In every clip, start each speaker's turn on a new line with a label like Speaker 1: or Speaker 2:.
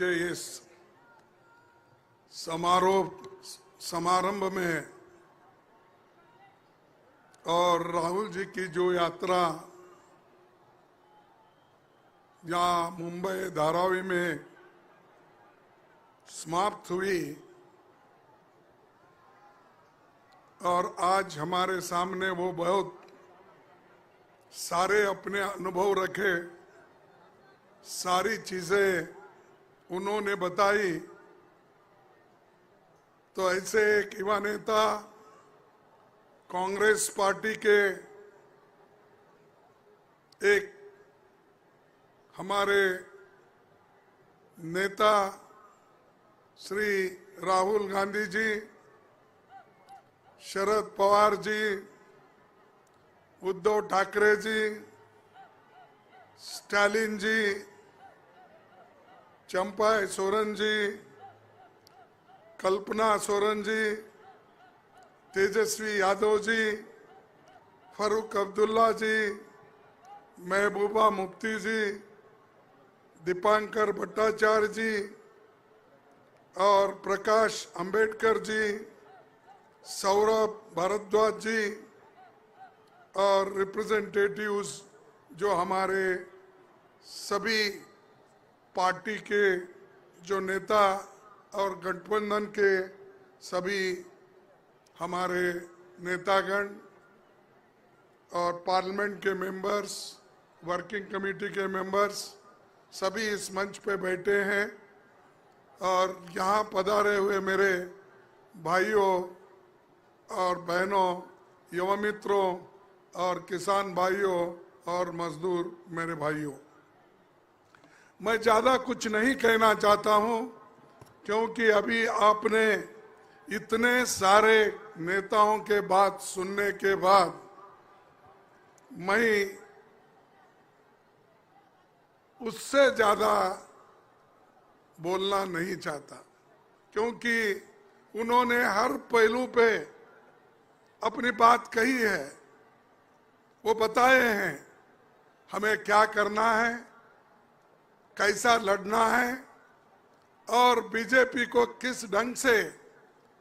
Speaker 1: के इस समारंभ में और राहुल जी की जो यात्रा यहाँ मुंबई धारावी में समाप्त हुई और आज हमारे सामने वो बहुत सारे अपने अनुभव रखे, सारी चीजें उन्होंने बताई। तो ऐसे एक युवा नेता, कांग्रेस पार्टी के एक हमारे नेता श्री राहुल गांधी जी, शरद पवार जी, उद्धव ठाकरे जी, स्टालिन जी, चंपाई सोरेन जी, कल्पना सोरेन जी, तेजस्वी यादव जी, फारूक अब्दुल्ला जी, महबूबा मुफ्ती जी, दीपांकर भट्टाचार्य जी और प्रकाश अंबेडकर जी, सौरभ भारद्वाज जी और रिप्रेजेंटेटिव्स जो हमारे सभी पार्टी के जो नेता और गठबंधन के सभी हमारे नेतागण और पार्लियामेंट के मेंबर्स, वर्किंग कमेटी के मेंबर्स, सभी इस मंच पे बैठे हैं और यहाँ पधारे हुए मेरे भाइयों और बहनों, युवा मित्रों और किसान भाइयों और मजदूर मेरे भाइयों, मैं ज़्यादा कुछ नहीं कहना चाहता हूँ क्योंकि अभी आपने इतने सारे नेताओं के बात सुनने के बाद मैं उससे ज़्यादा बोलना नहीं चाहता क्योंकि उन्होंने हर पहलू पे अपनी बात कही है। वो बताए हैं हमें क्या करना है, कैसा लड़ना है और बीजेपी को किस ढंग से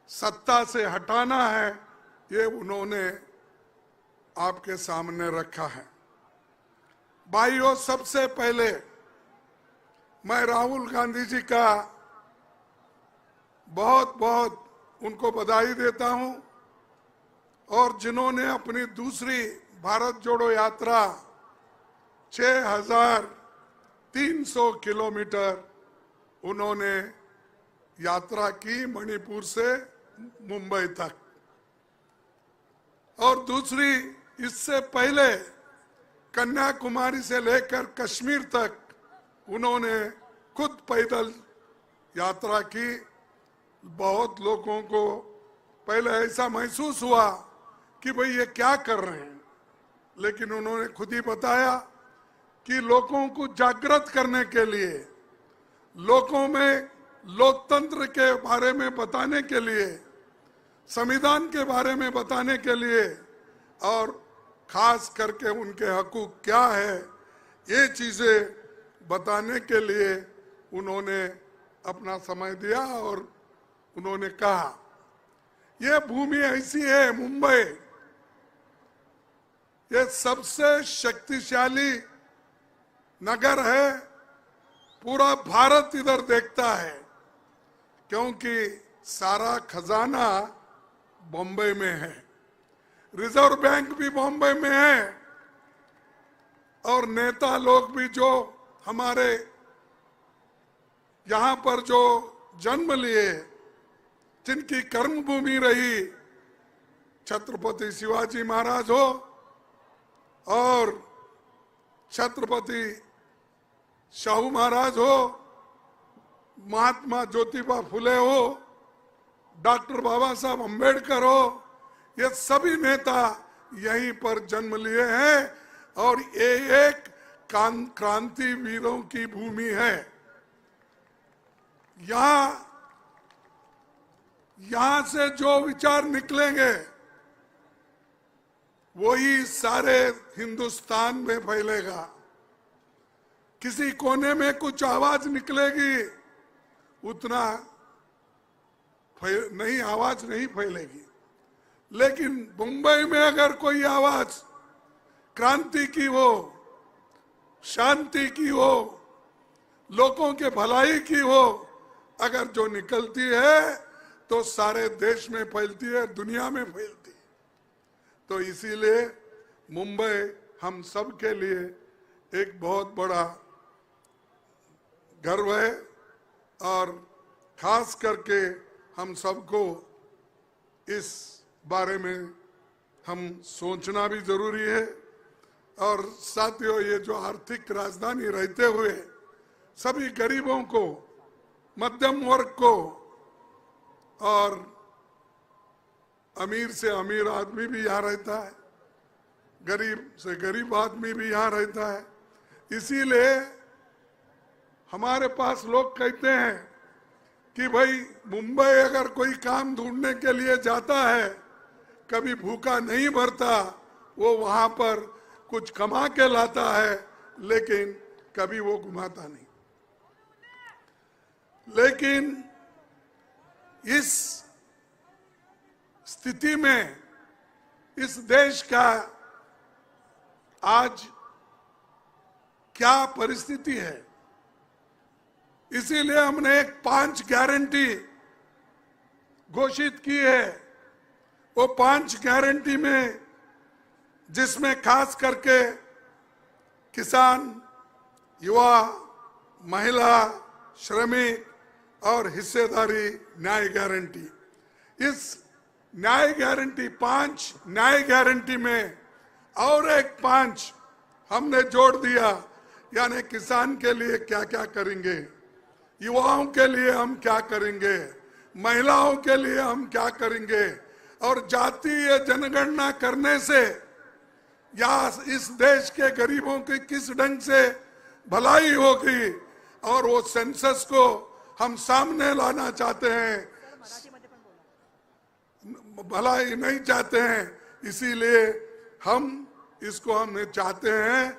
Speaker 1: सत्ता से हटाना है, ये उन्होंने आपके सामने रखा है। भाइयों, सबसे पहले मैं राहुल गांधी जी का बहुत बहुत उनको बधाई देता हूं और जिन्होंने अपनी दूसरी भारत जोड़ो यात्रा 6,300 किलोमीटर उन्होंने यात्रा की मणिपुर से मुंबई तक, और दूसरी इससे पहले कन्याकुमारी से लेकर कश्मीर तक उन्होंने खुद पैदल यात्रा की। बहुत लोगों को पहले ऐसा महसूस हुआ कि भाई ये क्या कर रहे हैं, लेकिन उन्होंने खुद ही बताया कि लोगों को जागृत करने के लिए, लोगों में लोकतंत्र के बारे में बताने के लिए, संविधान के बारे में बताने के लिए और खास करके उनके हकूक क्या है, ये चीजें बताने के लिए उन्होंने अपना समय दिया और उन्होंने कहा ये भूमि ऐसी है, मुंबई ये सबसे शक्तिशाली नगर है, पूरा भारत इधर देखता है क्योंकि सारा खजाना बॉम्बे में है, रिजर्व बैंक भी बॉम्बे में है और नेता लोग भी जो हमारे यहाँ पर जो जन्म लिए, जिनकी कर्मभूमि रही, छत्रपति शिवाजी महाराज हो और छत्रपति शाहू महाराज हो, महात्मा ज्योतिबा फुले हो, डॉक्टर बाबा साहब अम्बेडकर हो, ये सभी नेता यहीं पर जन्म लिए हैं और ये एक क्रांति वीरों की भूमि है। यहां से जो विचार निकलेंगे वही सारे हिंदुस्तान में फैलेगा। किसी कोने में कुछ आवाज निकलेगी उतना नहीं, आवाज नहीं फैलेगी। लेकिन मुंबई में अगर कोई आवाज क्रांति की हो, शांति की हो, लोगों के भलाई की हो, अगर जो निकलती है तो सारे देश में फैलती है, दुनिया में फैलती है। तो इसीलिए मुंबई हम सब के लिए एक बहुत बड़ा गर्व है और खास करके हम सबको इस बारे में हम सोचना भी जरूरी है। और साथियों, ये जो आर्थिक राजधानी रहते हुए सभी गरीबों को, मध्यम वर्ग को और अमीर से अमीर आदमी भी यहाँ रहता है, गरीब से गरीब आदमी भी यहाँ रहता है। इसीलिए हमारे पास लोग कहते हैं कि भाई मुंबई अगर कोई काम ढूंढने के लिए जाता है, कभी भूखा नहीं मरता, वो वहां पर कुछ कमा के लाता है, लेकिन कभी वो घुमाता नहीं। लेकिन इस स्थिति में इस देश का आज क्या परिस्थिति है, इसीलिए हमने एक 5 गारंटी घोषित की है। वो 5 गारंटी में, जिसमें खास करके किसान, युवा, महिला, श्रमिक और हिस्सेदारी न्याय गारंटी, इस न्याय गारंटी 5 न्याय गारंटी में और एक 5 हमने जोड़ दिया। यानी किसान के लिए क्या क्या करेंगे, युवाओं के लिए हम क्या करेंगे, महिलाओं के लिए हम क्या करेंगे, और जातीय जनगणना करने से या इस देश के गरीबों की किस ढंग से भलाई होगी, और वो सेंसस को हम सामने लाना चाहते हैं, भलाई नहीं चाहते हैं। इसीलिए हम इसको हमने चाहते हैं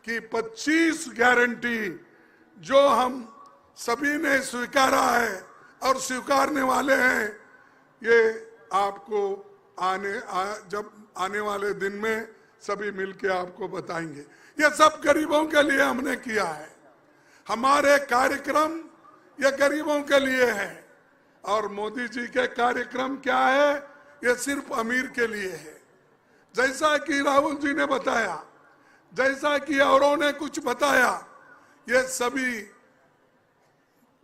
Speaker 1: कि 25 गारंटी जो हम सभी ने स्वीकारा है और स्वीकारने वाले हैं, ये आपको जब आने वाले दिन में सभी मिलके आपको बताएंगे। ये सब गरीबों के लिए हमने किया है। हमारे कार्यक्रम ये गरीबों के लिए है, और मोदी जी के कार्यक्रम क्या है, ये सिर्फ अमीर के लिए है। जैसा कि राहुल जी ने बताया, जैसा कि औरों ने कुछ बताया, ये सभी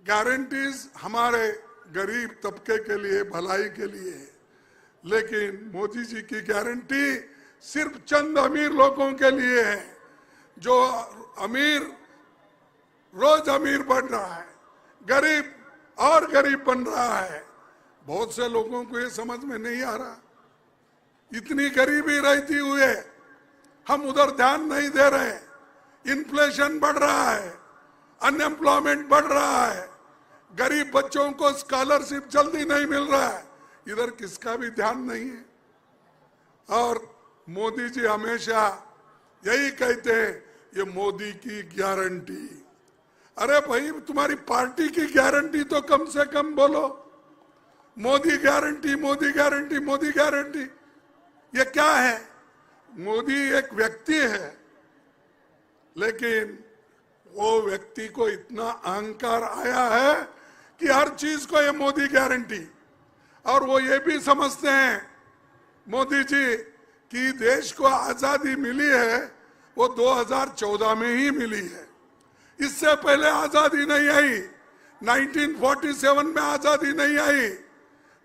Speaker 1: गारंटीज हमारे गरीब तबके के लिए, भलाई के लिए है। लेकिन मोदी जी की गारंटी सिर्फ चंद अमीर लोगों के लिए है। जो अमीर रोज अमीर बन रहा है, गरीब और गरीब बन रहा है। बहुत से लोगों को ये समझ में नहीं आ रहा, इतनी गरीबी रहती हुए हम उधर ध्यान नहीं दे रहे। इन्फ्लेशन बढ़ रहा है, अनएम्प्लॉयमेंट बढ़ रहा है, गरीब बच्चों को स्कॉलरशिप जल्दी नहीं मिल रहा है, इधर किसका भी ध्यान नहीं है। और मोदी जी हमेशा यही कहते हैं, ये मोदी की गारंटी। अरे भाई, तुम्हारी पार्टी की गारंटी तो कम से कम बोलो। Modi guarantee, Modi guarantee, Modi guarantee, ये क्या है? मोदी एक व्यक्ति है, लेकिन वो व्यक्ति को इतना अहंकार आया है कि हर चीज को ये मोदी गारंटी। और वो ये भी समझते हैं मोदी जी कि देश को आजादी मिली है वो 2014 में ही मिली है, इससे पहले आजादी नहीं आई। 1947 में आजादी नहीं आई।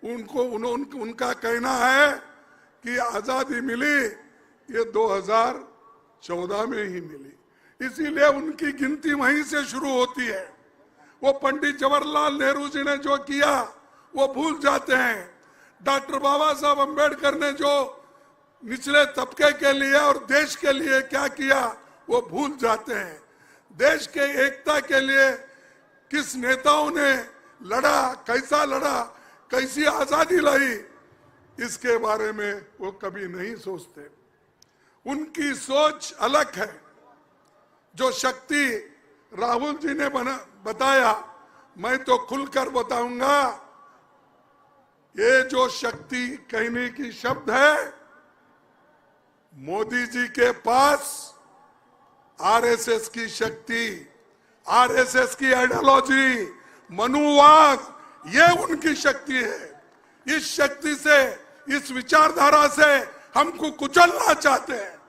Speaker 1: उनका कहना है कि आजादी मिली ये 2014 में ही मिली, इसीलिए उनकी गिनती वहीं से शुरू होती है। वो पंडित जवाहरलाल नेहरू जी ने जो किया वो भूल जाते हैं। डॉक्टर बाबा साहब अम्बेडकर ने जो निचले तबके के लिए और देश के लिए क्या किया वो भूल जाते हैं। देश के एकता के लिए किस नेताओं ने लड़ा, कैसा लड़ा, कैसी आजादी लाई, इसके बारे में वो कभी नहीं सोचते। उनकी सोच अलग है। जो शक्ति राहुल जी ने बताया मैं तो खुलकर बताऊंगा, ये जो शक्ति कहने की शब्द है, मोदी जी के पास आरएसएस की शक्ति, आरएसएस की आइडियोलॉजी, मनुवाद, ये उनकी शक्ति है। इस शक्ति से, इस विचारधारा से हमको कुचलना चाहते हैं।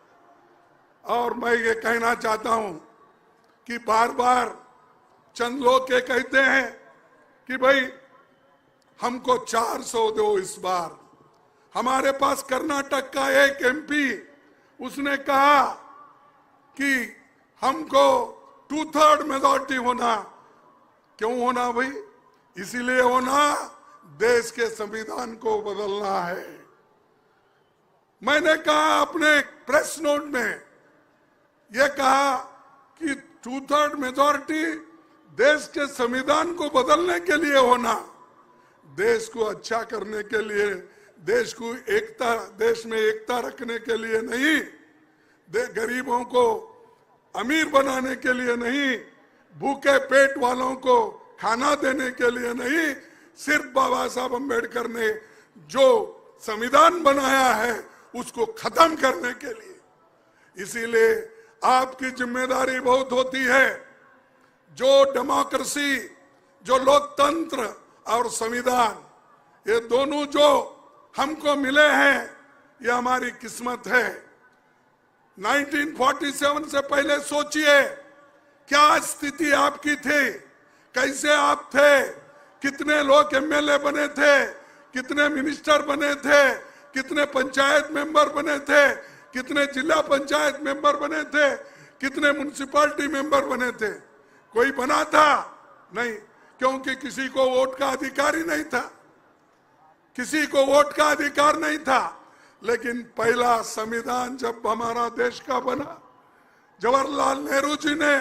Speaker 1: और मैं ये कहना चाहता हूं कि बार बार चंद लोग ये कहते हैं कि भाई हमको 400 दो इस बार। हमारे पास कर्नाटक का एक एमपी, उसने कहा कि हमको 2/3 मेजॉरिटी होना। क्यों होना भाई? इसीलिए होना, देश के संविधान को बदलना है। मैंने कहा अपने प्रेस नोट में, यह कहा कि 2/3 मेजॉरिटी देश के संविधान को बदलने के लिए होना, देश को अच्छा करने के लिए, देश को एकता, देश में एकता रखने के लिए नहीं, गरीबों को अमीर बनाने के लिए नहीं, भूखे पेट वालों को खाना देने के लिए नहीं, सिर्फ बाबा साहब अम्बेडकर ने जो संविधान बनाया है उसको खत्म करने के लिए। इसीलिए आपकी जिम्मेदारी बहुत होती है। जो डेमोक्रेसी, जो लोकतंत्र और संविधान, ये दोनों जो हमको मिले हैं, ये हमारी किस्मत है। 1947 से पहले सोचिए क्या स्थिति आपकी थी, कैसे आप थे, कितने लोग एमएलए बने थे, कितने मिनिस्टर बने थे, कितने पंचायत मेंबर बने थे, कितने जिला पंचायत मेंबर बने थे, कितने म्युनिसिपैलिटी मेंबर बने थे? कोई बना था? नहीं, क्योंकि किसी को वोट का अधिकार ही नहीं था, किसी को वोट का अधिकार नहीं था। लेकिन पहला संविधान जब हमारा देश का बना, जवाहरलाल नेहरू जी ने,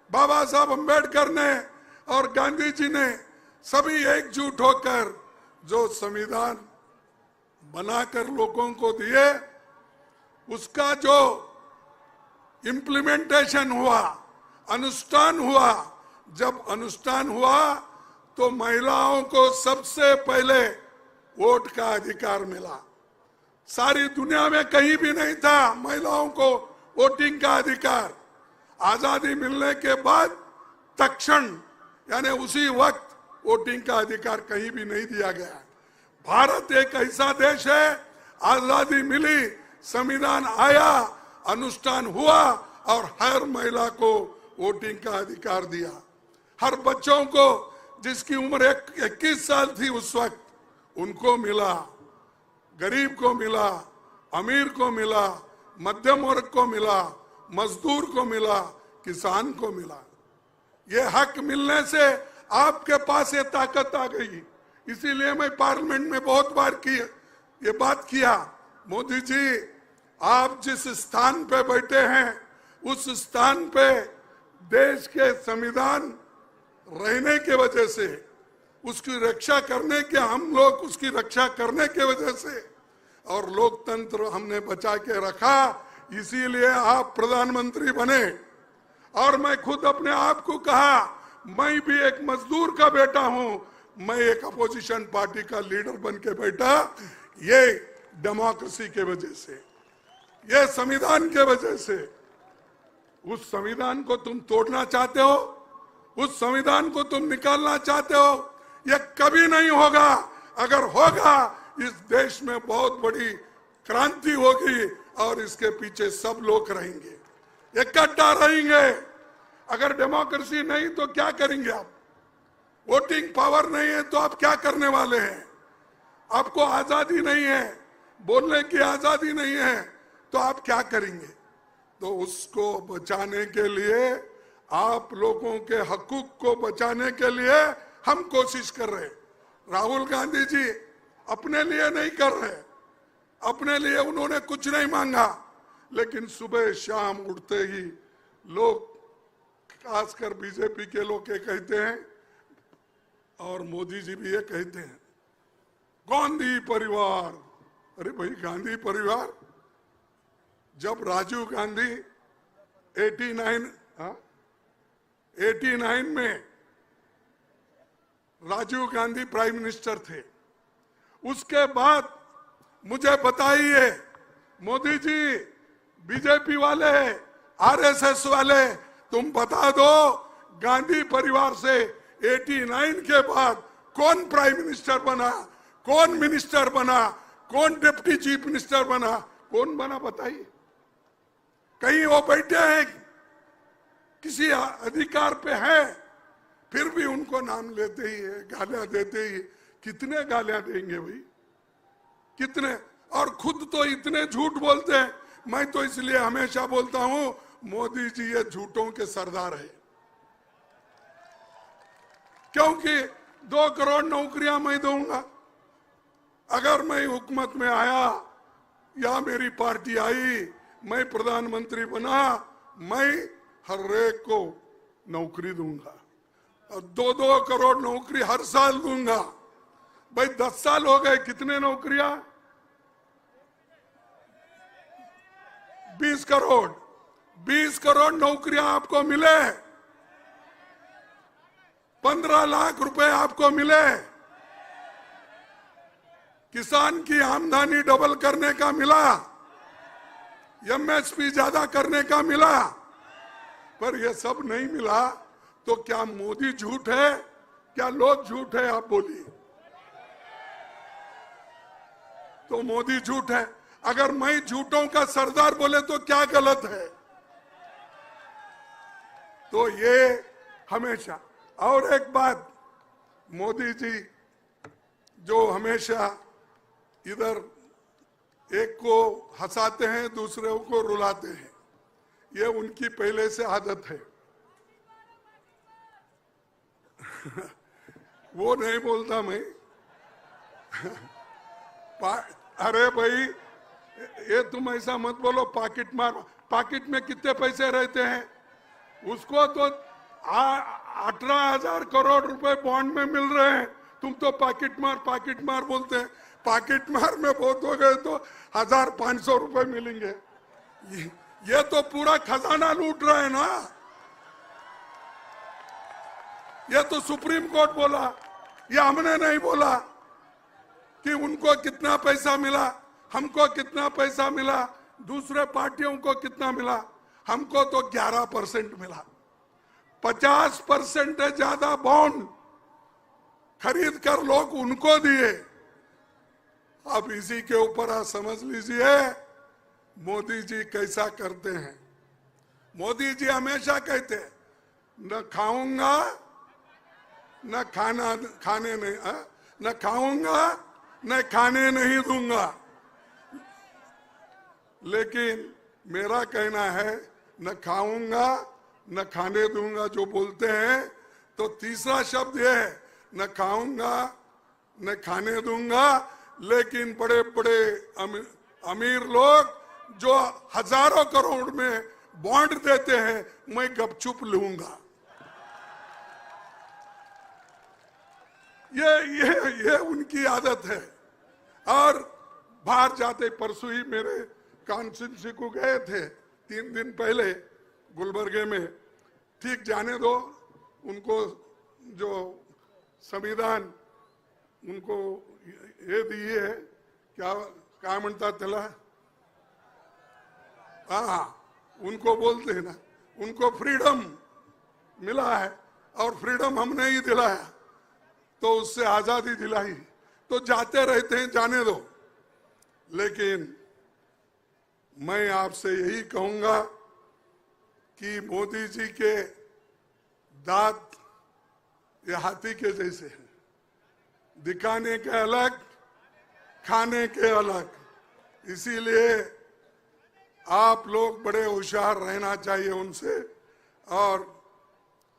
Speaker 1: बाबा साहब अम्बेडकर ने और गांधी जी ने सभी एकजुट होकर जो संविधान बनाकर लोगों को दिए, उसका जो इम्प्लीमेंटेशन हुआ, अनुष्ठान हुआ, जब अनुष्ठान हुआ तो महिलाओं को सबसे पहले वोट का अधिकार मिला। सारी दुनिया में कहीं भी नहीं था महिलाओं को वोटिंग का अधिकार। आजादी मिलने के बाद तत्क्षण, यानी उसी वक्त वोटिंग का अधिकार कहीं भी नहीं दिया गया। भारत एक ऐसा देश है, आजादी मिली, संविधान आया, अनुष्ठान हुआ और हर महिला को वोटिंग का अधिकार दिया। हर बच्चों को जिसकी उम्र 21 साल थी उस वक्त, उनको मिला, गरीब को मिला, अमीर को मिला, मध्यम वर्ग को मिला, मजदूर को मिला, किसान को मिला। ये हक मिलने से आपके पास ये ताकत आ गई। इसीलिए मैं पार्लियामेंट में बहुत बार ये बात किया, मोदी जी आप जिस स्थान पे बैठे हैं उस स्थान पे देश के संविधान रहने के वजह से, उसकी रक्षा करने के, हम लोग उसकी रक्षा करने के वजह से और लोकतंत्र हमने बचा के रखा, इसीलिए आप प्रधानमंत्री बने। और मैं खुद अपने आप को कहा, मैं भी एक मजदूर का बेटा हूं, मैं एक अपोजिशन पार्टी का लीडर बन के बैठा। ये डेमोक्रेसी के वजह से, ये संविधान के वजह से। उस संविधान को तुम तोड़ना चाहते हो, उस संविधान को तुम निकालना चाहते हो, यह कभी नहीं होगा। अगर होगा, इस देश में बहुत बड़ी क्रांति होगी और इसके पीछे सब लोग रहेंगे, इकट्ठा रहेंगे। अगर डेमोक्रेसी नहीं तो क्या करेंगे आप? वोटिंग पावर नहीं है तो आप क्या करने वाले हैं? आपको आजादी नहीं है, बोलने की आजादी नहीं है, तो आप क्या करेंगे? तो उसको बचाने के लिए, आप लोगों के हकूक को बचाने के लिए हम कोशिश कर रहे हैं। राहुल गांधी जी अपने लिए नहीं कर रहे, अपने लिए उन्होंने कुछ नहीं मांगा, लेकिन सुबह शाम उठते ही लोग, खासकर बीजेपी के लोग ये कहते हैं और मोदी जी भी ये कहते हैं, गांधी परिवार। अरे भाई, गांधी परिवार, जब राजीव गांधी 89 में राजीव गांधी प्राइम मिनिस्टर थे। उसके बाद मुझे बताइए मोदी जी, बीजेपी वाले, आरएसएस वाले, तुम बता दो गांधी परिवार से 89 के बाद कौन प्राइम मिनिस्टर बना, कौन मिनिस्टर बना, कौन डिप्टी चीफ मिनिस्टर बना, कौन बना बताइए। कहीं वो बैठे हैं किसी अधिकार पे है, फिर भी उनको नाम लेते ही है, गालियां देते ही। कितने गालियां देंगे भाई, कितने? और खुद तो इतने झूठ बोलते हैं। मैं तो इसलिए हमेशा बोलता हूं मोदी जी ये झूठों के सरदार है, क्योंकि 2 करोड़ नौकरियां मैं दूंगा। अगर मैं हुकूमत में आया या मेरी पार्टी आई, मैं प्रधानमंत्री बना, मैं हर एक को नौकरी दूंगा और 2-2 करोड़ नौकरी हर साल दूंगा। भाई 10 साल हो गए, कितने नौकरियां? 20 करोड़। 20 करोड़ नौकरियां आपको मिले, 15 लाख रुपए आपको मिले, किसान की आमदनी डबल करने का मिला, एमएसपी ज्यादा करने का मिला। पर यह सब नहीं मिला तो क्या मोदी झूठ है, क्या लोग झूठ है? आप बोलिए। तो मोदी झूठ है। अगर मैं झूठों का सरदार बोले तो क्या गलत है? तो ये हमेशा। और एक बात, मोदी जी जो हमेशा इधर एक को हंसाते हैं, दूसरे को रुलाते हैं, ये उनकी पहले से आदत है। वो नहीं बोलता मैं। अरे भाई, ये तुम ऐसा मत बोलो, पॉकेट मार। पॉकेट में कितने पैसे रहते हैं? उसको तो 18,000 करोड़ रुपए बॉन्ड में मिल रहे हैं, तुम तो पॉकेट मार बोलते हैं। पॉकेट मार में बहुत हो गए तो 1,500 रुपए मिलेंगे। ये तो पूरा खजाना लूट रहा है ना। ये तो सुप्रीम कोर्ट बोला, ये हमने नहीं बोला कि उनको कितना पैसा मिला, हमको कितना पैसा मिला, दूसरे पार्टियों को कितना मिला। हमको तो 11% मिला। 50% ज्यादा बॉन्ड खरीद कर लोग उनको दिए। अब इसी के ऊपर आप समझ लीजिए मोदी जी कैसा करते हैं। मोदी जी हमेशा कहते हैं न खाऊंगा न खाने नहीं, न खाऊंगा न खाने नहीं दूंगा। लेकिन मेरा कहना है न खाऊंगा न खाने दूंगा जो बोलते हैं, तो तीसरा शब्द यह है न खाऊंगा न खाने दूंगा। लेकिन बड़े बड़े अमीर लोग जो हजारों करोड़ में बॉन्ड देते हैं, मैं गपचुप लूंगा। ये उनकी आदत है। और बाहर जाते, परसों ही मेरे कॉन्स्टिट्यूंसी को गए थे 3 दिन पहले गुलबर्गे में। ठीक, जाने दो, उनको जो संविधान उनको ये दिए है, क्या म्हणता त्याला, हाँ, उनको बोलते हैं ना, उनको फ्रीडम मिला है और फ्रीडम हमने ही दिलाया, तो उससे आजादी दिलाई। तो जाते रहते हैं, जाने दो। लेकिन मैं आपसे यही कहूंगा कि मोदी जी के दांत ये हाथी के जैसे हैं, दिखाने के अलग, खाने के अलग। इसीलिए आप लोग बड़े होशियार रहना चाहिए उनसे। और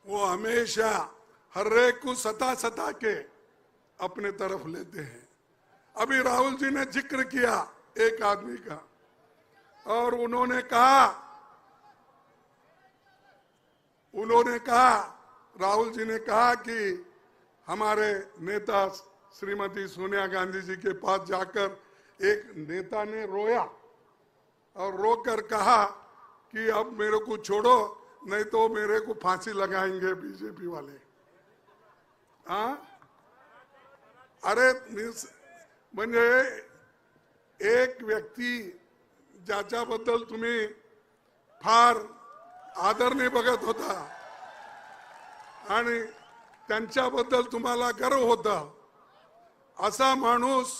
Speaker 1: वो हमेशा हर एक को सता के अपने तरफ लेते हैं। अभी राहुल जी ने जिक्र किया एक आदमी का, और उन्होंने कहा, राहुल जी ने कहा कि हमारे नेता श्रीमती सोनिया गांधी जी के पास जाकर एक नेता ने रोया और रोकर कहा कि अब मेरे को छोड़ो, नहीं तो मेरे को फांसी लगाएंगे बीजेपी वाले। हाँ, अरे म्हणजे एक व्यक्ती ज्याच्याबद्दल तुम्ही फार आदरने बघत होता आणि त्यांच्याबद्दल तुम्हाला गर्व होता, असा माणूस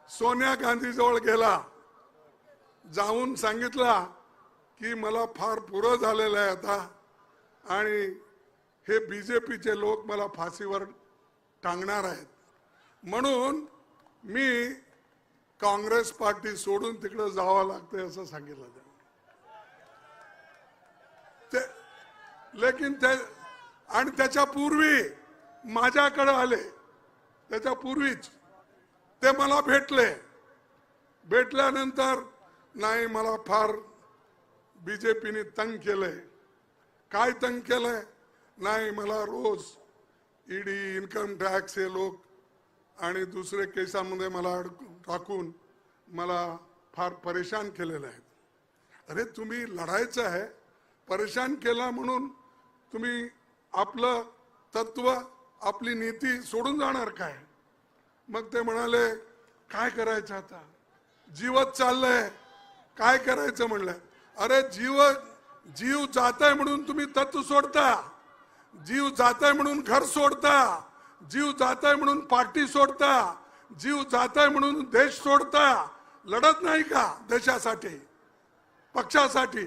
Speaker 1: सोनिया गांधी जवळ गेला, जाऊन सांगितला की मला फार पुरं झालेलं आहे आता आणि हे बीजेपीचे लोक मला फाशीवर टांगणार आहेत, म्हणून मी काँग्रेस पार्टी सोडून तिकडे जावं लागतंय असं सांगितलं ते. लेकिन ते आणि त्याच्या पूर्वी माझ्याकडे आले, त्याच्या पूर्वीच ते मला भेटले. भेटल्यानंतर नाही मला फार बीजेपीने तंग केलंय. काय तंग केलंय? नाही मला रोज ईडी, इन्कम टॅक्स हे लोक आणि दुसरे केसामध्ये मला टाकून मला फार परेशान केलेलं आहे. अरे तुम्ही लढायचं आहे, परेशान केला म्हणून तुम्ही आपलं तत्व, आपली नीती सोडून जाणार काय? मग ते म्हणाले काय करायचं आता, जीवच चाललंय, काय करायचं म्हणलं. अरे जीव जाताय म्हणून तुम्ही तत्व सोडता, जीव जाताय म्हणून घर सोडता, जीव जाताय म्हणून पार्टी सोडता, जीव जाताय म्हणून देश सोडता. लढत नाही का देशासाठी, पक्षासाठी?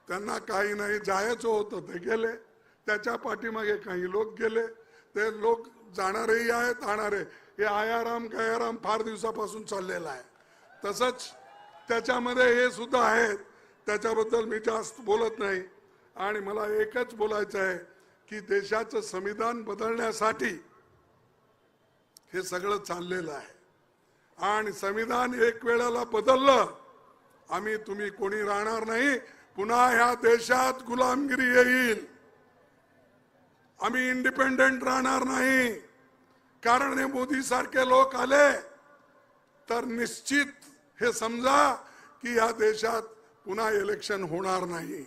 Speaker 1: त्यांना काही नाही, जायचं होतं ते गेले, त्याच्या पाठीमागे काही लोक गेले, ते लोक जाणारेही आहेत आणणारे. हे आयाराम गयाराम फार दिवसापासून चाललेला आहे. तसंच त्याच्यामध्ये हे सुद्धा आहेत, त्याच्याबद्दल मी जास्त बोलत नाही. आणि मला एकच बोलायचं आहे की देशाचं संविधान बदलण्यासाठी हे सगळं चाललेलं आहे आणि संविधान एक वेळेला बदललं, आम्ही तुम्ही कोणी राहणार नाही, पुन्हा ह्या देशात गुलामगिरी येईल, आम्ही इंडिपेंडेंट राहणार नाही. कारण हे मोदी सारखे लोक आले तर निश्चित हे समजा की या देशात पुन्हा इलेक्शन होणार नाही.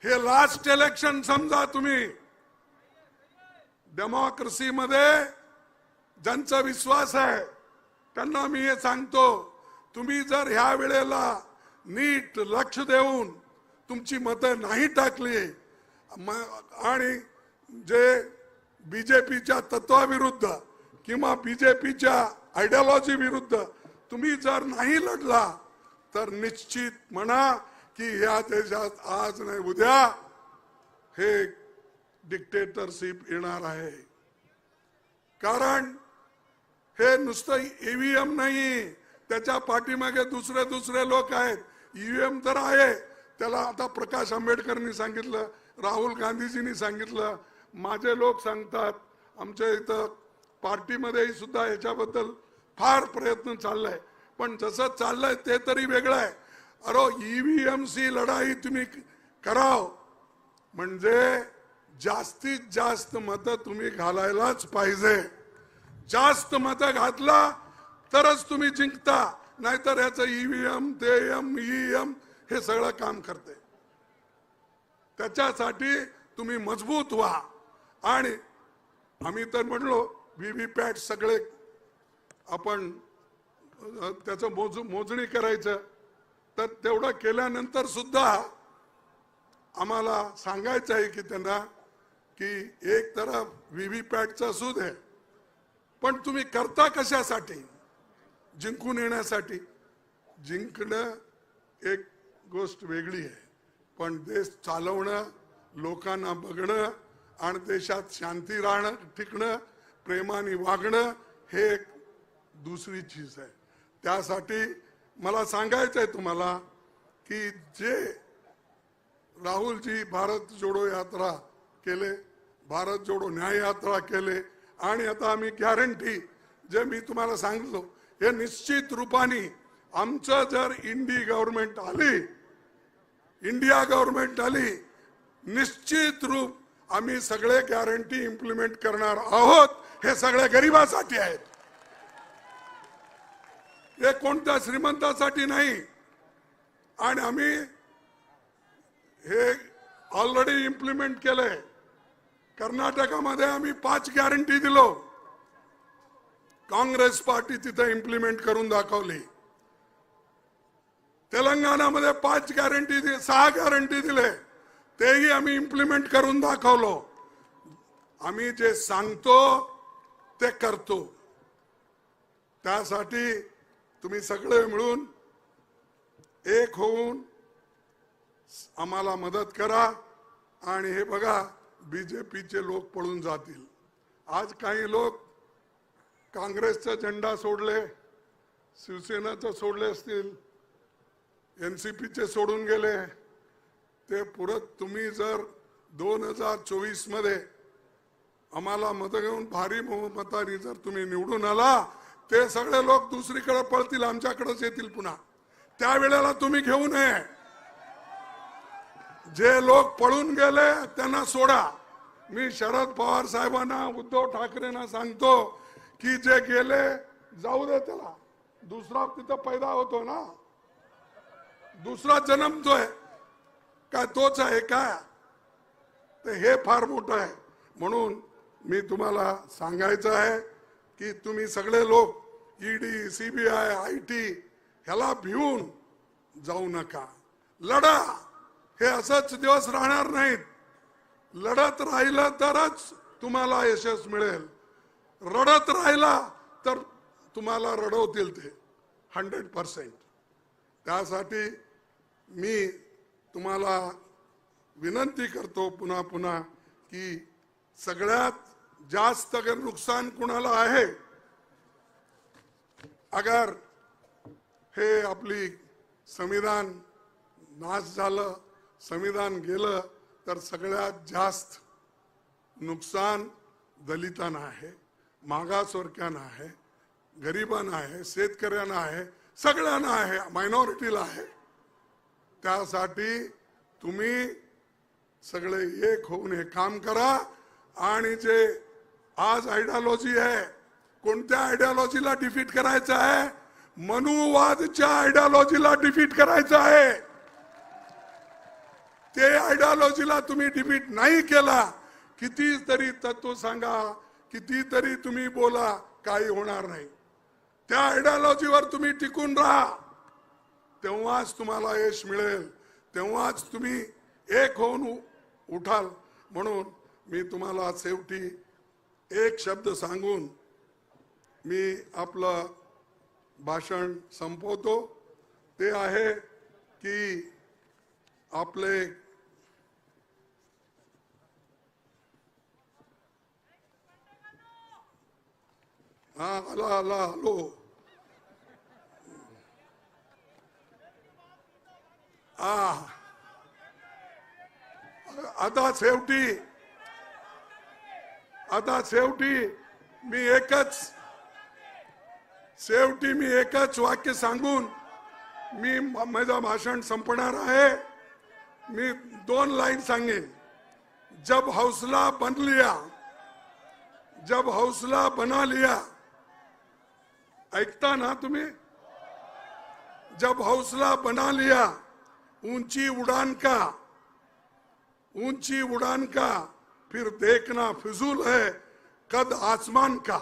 Speaker 1: हे लास्ट इलेक्शन समजा तुम्ही. डेमोक्रेसी मध्ये ज्यांचा विश्वास आहे त्यांना मी हे सांगतो, तुम्ही जर ह्या वेळेला नीट लक्ष देऊन तुमची मतं नाही टाकली आणि जे बीजेपीच्या तत्वाविरुद्ध किंवा बीजेपीच्या आयडियोलॉजी विरुद्ध तुम्ही जर नाही लढला तर निश्चित म्हणा की या देशात आज नाही उद्या हे डिक्टेटरशिप येणार आहे. कारण हे नुसतं ईव्हीएम नाही, त्याच्या पाठीमागे दुसरे लोक आहेत. ईव्हीएम तर आहे, त्याला आता प्रकाश आंबेडकरनी सांगितलं, राहुल गांधीजींनी सांगितलं, माझे लोक सांगतात, आमच्या इथं पार्टीमध्ये सुद्धा याच्याबद्दल फार प्रयत्न चाललाय. पण जसं चाललंय ते तरी वेगळं आहे. अरे ईव्हीएमची लढाई तुम्ही कराव म्हणजे जास्तीत जास्त मतं तुम्ही घालायलाच पाहिजे. जास्त मतं घातला तरच तुम्ही जिंकता, नाहीतर याचं ईव्हीएम ते ईएम हे सगळं काम करते. त्याच्यासाठी तुम्ही मजबूत व्हा. आणि आम्ही तर म्हणलो व्हीव्हीपॅट सगळे आपण त्याचं मोजणी करायचं, तर तेवढं केल्यानंतर सुद्धा आम्हाला सांगायचं आहे की त्यांना की एक तरफ व्हीव्हीपॅटचा सूद आहे, पण तुम्ही करता कशासाठी? जिंकून येण्यासाठी. जिंकणं एक गोष्ट वेगळी आहे, पण देश चालवणं, लोकांना बघणं आणि देशात शांती राहणं, टिकणं, प्रेमाने वागणं हे एक दुसरी चीज आहे. त्यासाठी मला सांगायचं आहे तुम्हाला की जे राहुलजी भारत जोडो यात्रा केले, भारत जोडो न्याय यात्रा केले आणि आता आम्ही गॅरंटी जे मी तुम्हाला सांगितलं हे निश्चित रूपाने आमचं जर गव्हर्नमेंट आली, इंडिया गव्हर्नमेंट आली, निश्चित रूप आम्ही सगळे गॅरंटी इम्प्लिमेंट करणार आहोत. हे सगळे गरिबासाठी आहेत, हे कोणत्या श्रीमंतासाठी नाही. आणि आम्ही हे ऑलरेडी इम्प्लिमेंट केलंय. कर्नाटकामध्ये आम्ही 5 गॅरंटी दिलो. काँग्रेस पार्टी तिथे इम्प्लिमेंट करून दाखवली. तेलंगणामध्ये 5 गॅरंटी 6 गॅरंटी दिले, तेही आम्ही इम्प्लिमेंट करून दाखवलो. आम्ही जे सांगतो ते करतो. त्यासाठी तुम्ही सगळे मिळून एक होऊन आम्हाला मदत करा. आणि हे बघा, बीजेपीचे लोक पळून जातील. आज काही लोक काँग्रेसचा झेंडा सोडले, शिवसेनेचा सोडले असतील, एनसीपीचे सोडून गेले. ते पुरत तुम्ही जर 2024 मध्ये आम्हाला मत घेऊन भारी बहुमताने जर तुम्ही निवडून आला, ते सगळे लोक दुसरीकडे पळतील, आमच्याकडेच येतील पुन्हा. त्यावेळेला तुम्ही घेऊ नये. जे लोक पळून गेले त्यांना सोडा. मी शरद पवार साहेबांना, उद्धव ठाकरेंना सांगतो की जे गेले जाऊ दे, त्याला दुसरा तिथं पैदा होतो ना, दुसरा जन्मतोय काय, तोच आहे काय? तर हे फार मोठं आहे. म्हणून मी तुम्हाला सांगायचं आहे की तुम्ही सगळे लोक ईडी, सीबीआय, आयटी ह्याला भिवून जाऊ नका. लढा. हे असंच दिवस राहणार नाहीत. लढत राहिलं तरच तुम्हाला यश मिळेल. रडत राहिला तर तुम्हाला रडवतील ते 100%. त्यासाठी मी तुम्हाला विनंती करतो पुन्हा पुन्हा की सगळ्यात जास्त अगर नुकसान कुणाला आहे, अगर हे आपली संविधान नाश झालं, संविधान गेलं, तर सगळ्यात जास्त नुकसान दलितांना आहे, मागासवर्गीयांना आहे, गरिबांना आहे, शेतकऱ्यांना आहे, सगळ्यांना आहे, मायनॉरिटीला आहे. त्यासाठी तुम्ही सगळे एक होऊन हे काम करा. आणि जे आज आयडियोलॉजी आहे, कोणत्या आयडियोलॉजीला डिफीट करायचं आहे? मनुवादच्या आयडियोलॉजीला डिफीट करायचं आहे. ते आयडियोलॉजीला तुम्ही डिफीट नाही केला, कितीतरी तत्व सांगा, कितीतरी तुम्ही बोला, काही होणार नाही. त्या आयडियोलॉजीवर तुम्ही टिकून राहा. तेव्हाच तुम्हाला यश मिळेल, तेव्हाच तुम्ही एक होऊन उठाल. म्हणून मी तुम्हाला शेवटी एक शब्द सांगून मी आपलं भाषण संपवतो. ते आहे की आपले हॅलो आता शेवटी मी एकच वाक्य सांगून मी माझं भाषण संपणार आहे. मी 2 लाइन सांगेन. जब हौसला बना लिया, ऐकता ना तुम्ही? जब हौसला बना लिया, ऊंची उड़ान का फिर देखना फिजूल है कद आसमान का.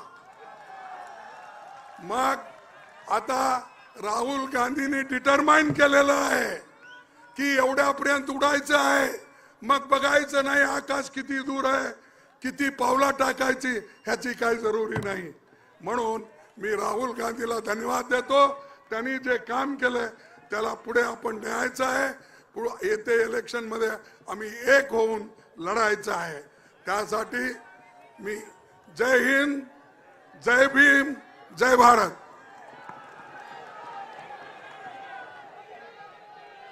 Speaker 1: मग आता राहुल गांधींनी डिटरमाइन केलेलं आहे की एवढ्यापर्यंत उडायचं आहे. मग बघायचं नाही आकाश किती दूर आहे, किती पावला टाकायची ह्याची काही जरुरी नाही. म्हणून मी राहुल गांधीला धन्यवाद देतो. त्यांनी जे काम केलंय त्याला पुढे आपण न्यायचं आहे. येते इलेक्शन मध्ये आम्ही एक होऊन लढायचं आहे. त्यासाठी मी जय हिंद, जय भीम, जय भारत.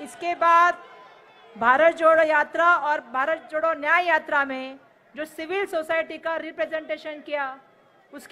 Speaker 2: इसके बाद भारत जोड़ो यात्रा और भारत जोड़ो न्याय यात्रा में जो सिविल सोसाइटी का रिप्रेजेंटेशन किया